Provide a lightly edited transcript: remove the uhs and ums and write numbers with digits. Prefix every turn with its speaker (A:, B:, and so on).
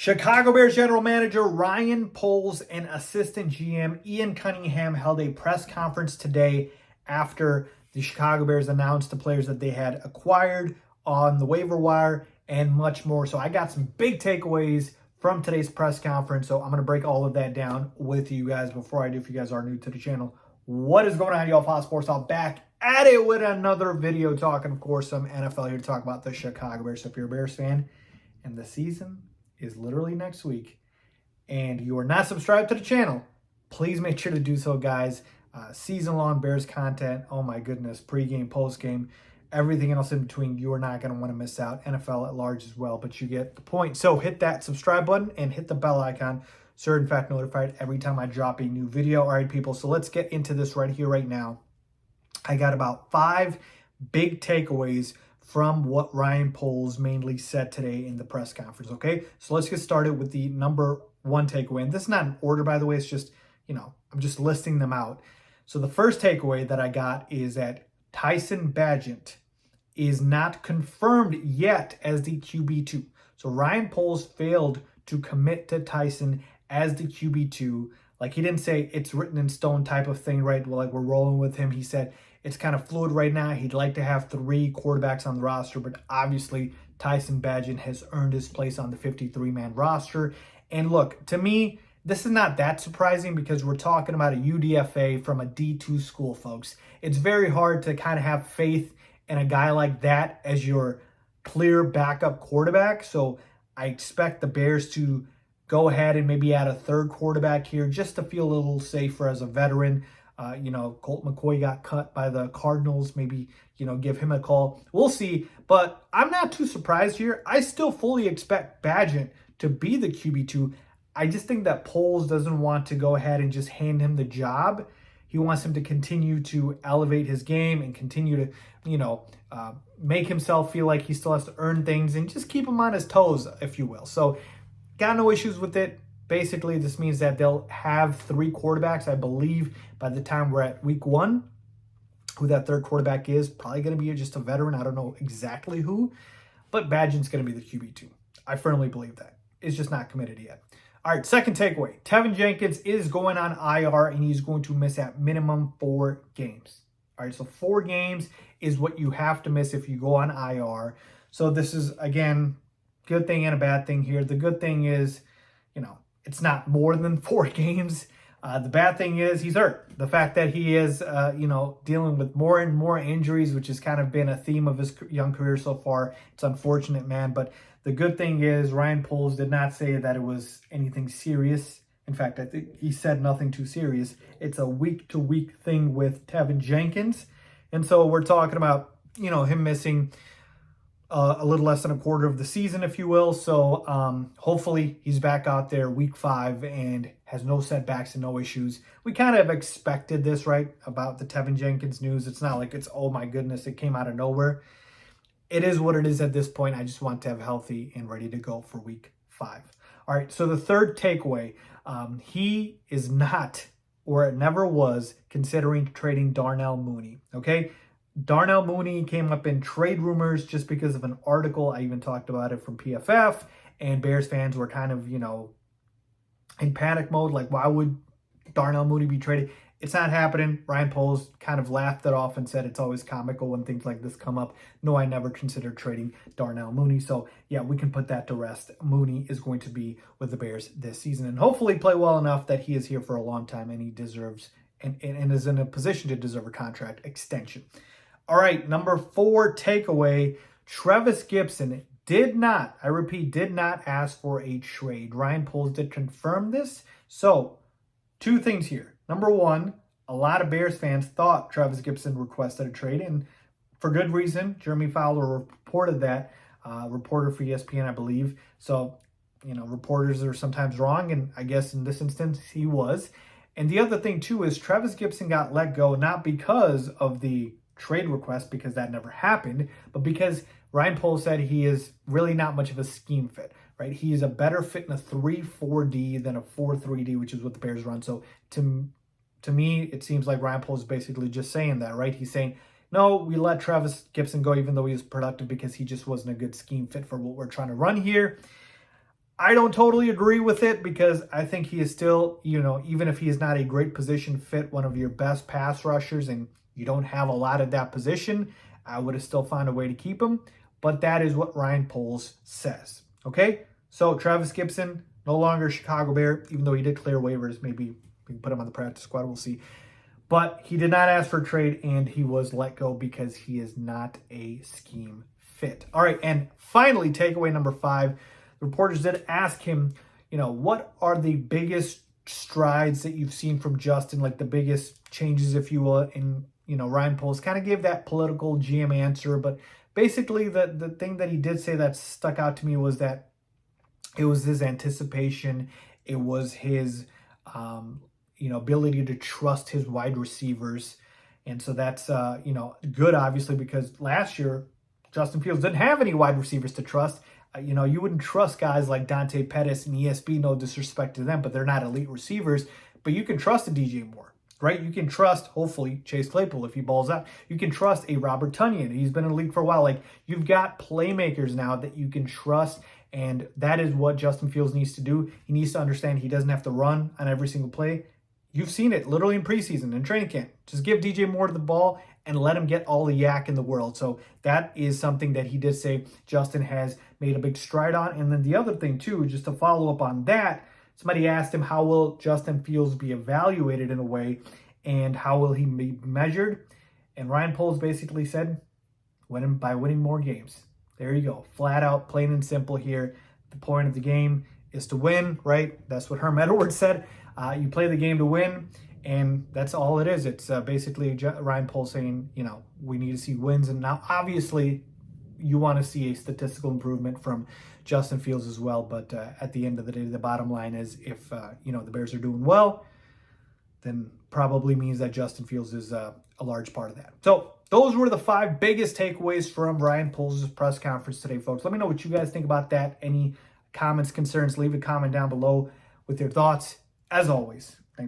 A: Chicago Bears general manager Ryan Poles and assistant GM Ian Cunningham held a press conference today after the Chicago Bears announced the players that they had acquired on the waiver wire and much more. So I got some big takeaways from today's press conference. So I'm going to break all of that down with you guys. Before I do, if you guys are new to the channel, what is going on, y'all? Faiz Sports Talk back at it with another video talking, of course, some NFL here to talk about the Chicago Bears. So if you're a Bears fan and the season is literally next week and you are not subscribed to the channel, please make sure to do so, guys. Season-long Bears content, oh my goodness, pregame, postgame, everything else in between. You are not going to want to miss out. NFL at large as well, but you get the point. So hit that subscribe button and hit the bell icon so you're in fact notified every time I drop a new video. All right, people, so let's get into this right here, right now. I got about 5 big takeaways from what Ryan Poles mainly said today in the press conference, okay? So let's get started with the number 1 takeaway. And this is not in order, by the way. It's just, I'm just listing them out. So the first takeaway that I got is that Tyson Bagent is not confirmed yet as the QB2. So Ryan Poles failed to commit to Tyson as the QB2. Like, he didn't say it's written in stone type of thing, right? Well, like, we're rolling with him. He said it's kind of fluid right now. He'd like to have 3 quarterbacks on the roster, but obviously Tyson Bagent has earned his place on the 53-man roster. And look, to me, this is not that surprising because we're talking about a UDFA from a D2 school, folks. It's very hard to kind of have faith in a guy like that as your clear backup quarterback. So I expect the Bears to go ahead and maybe add a 3rd quarterback here just to feel a little safer as a veteran. Colt McCoy got cut by the Cardinals. Maybe, give him a call. We'll see. But I'm not too surprised here. I still fully expect Bagent to be the QB2. I just think that Poles doesn't want to go ahead and just hand him the job. He wants him to continue to elevate his game and continue to, make himself feel like he still has to earn things and just keep him on his toes, if you will. So got no issues with it. Basically, this means that they'll have 3 quarterbacks, I believe, by the time we're at week 1. Who that 3rd quarterback is, probably going to be just a veteran. I don't know exactly who, but Bagent's going to be the QB2. I firmly believe that. It's just not committed yet. All right, second takeaway. Tevin Jenkins is going on IR, and he's going to miss at minimum 4 games. All right, so 4 games is what you have to miss if you go on IR. So this is, again, good thing and a bad thing here. The good thing is, it's not more than 4 games. The bad thing is he's hurt. The fact that he is, dealing with more and more injuries, which has kind of been a theme of his young career so far. It's unfortunate, man. But the good thing is Ryan Poles did not say that it was anything serious. In fact, I think he said nothing too serious. It's a week-to-week thing with Tevin Jenkins. And so we're talking about, him missing a little less than a quarter of the season, if you will. So hopefully he's back out there week 5 and has no setbacks and no issues. We kind of expected this, right, about the Tevin Jenkins news. It's not like it's, oh my goodness, it came out of nowhere. It is what it is at this point. I just want to have healthy and ready to go for week 5. All right, so the third takeaway, he is not, or it never was, considering trading Darnell Mooney, okay? Darnell Mooney came up in trade rumors just because of an article. I even talked about it from PFF, and Bears fans were kind of, in panic mode. Like, why would Darnell Mooney be traded? It's not happening. Ryan Poles kind of laughed it off and said it's always comical when things like this come up. No, I never considered trading Darnell Mooney. So, yeah, we can put that to rest. Mooney is going to be with the Bears this season and hopefully play well enough that he is here for a long time and he deserves and is in a position to deserve a contract extension. All right, number 4 takeaway, Travis Gibson did not, I repeat, did not ask for a trade. Ryan Poles did confirm this. So 2 things here. Number 1, a lot of Bears fans thought Travis Gibson requested a trade, and for good reason. Jeremy Fowler reported that, reporter for ESPN, I believe. So, reporters are sometimes wrong, and I guess in this instance he was. And the other thing, too, is Travis Gibson got let go not because of the trade request, because that never happened, but because Ryan Poles said he is really not much of a scheme fit, right? He is a better fit in a 3-4D than a 4-3D, which is what the Bears run. So to me, it seems like Ryan Poles is basically just saying that, right? He's saying, no, we let Travis Gibson go even though he was productive because he just wasn't a good scheme fit for what we're trying to run here. I don't totally agree with it because I think he is still, even if he is not a great position fit, one of your best pass rushers, and you don't have a lot at that position, I would have still found a way to keep him. But that is what Ryan Poles says. Okay? So Travis Gibson, no longer a Chicago Bear, even though he did clear waivers. Maybe we can put him on the practice squad. We'll see. But he did not ask for a trade, and he was let go because he is not a scheme fit. All right, and finally, takeaway number 5. The reporters did ask him, what are the biggest strides that you've seen from Justin, like the biggest changes, if you will, in, Ryan Poles kind of gave that political GM answer, but basically the thing that he did say that stuck out to me was that it was his anticipation, it was his, ability to trust his wide receivers, and so that's, good, obviously, because last year, Justin Fields didn't have any wide receivers to trust. You wouldn't trust guys like Dante Pettis and ESB, no disrespect to them, but they're not elite receivers. But you can trust a DJ Moore, right? You can trust, hopefully, Chase Claypool if he balls out. You can trust a Robert Tonyan. He's been in the league for a while. Like, you've got playmakers now that you can trust, and that is what Justin Fields needs to do. He needs to understand he doesn't have to run on every single play. You've seen it literally in preseason and training camp. Just give DJ Moore the ball and let him get all the yak in the world. So that is something that he did say Justin has made a big stride on. And then the other thing too, just to follow up on that, somebody asked him, how will Justin Fields be evaluated in a way, and how will he be measured? And Ryan Poles basically said, by winning more games. There you go. Flat out, plain and simple here. The point of the game is to win, right? That's what Herm Edwards said. You play the game to win, and that's all it is. It's basically Ryan Poles saying, we need to see wins. And now, obviously, you want to see a statistical improvement from Justin Fields as well. But at the end of the day, the bottom line is if, the Bears are doing well, then probably means that Justin Fields is a large part of that. So those were the 5 biggest takeaways from Ryan Poles' press conference today, folks. Let me know what you guys think about that. Any comments, concerns, leave a comment down below with your thoughts. As always,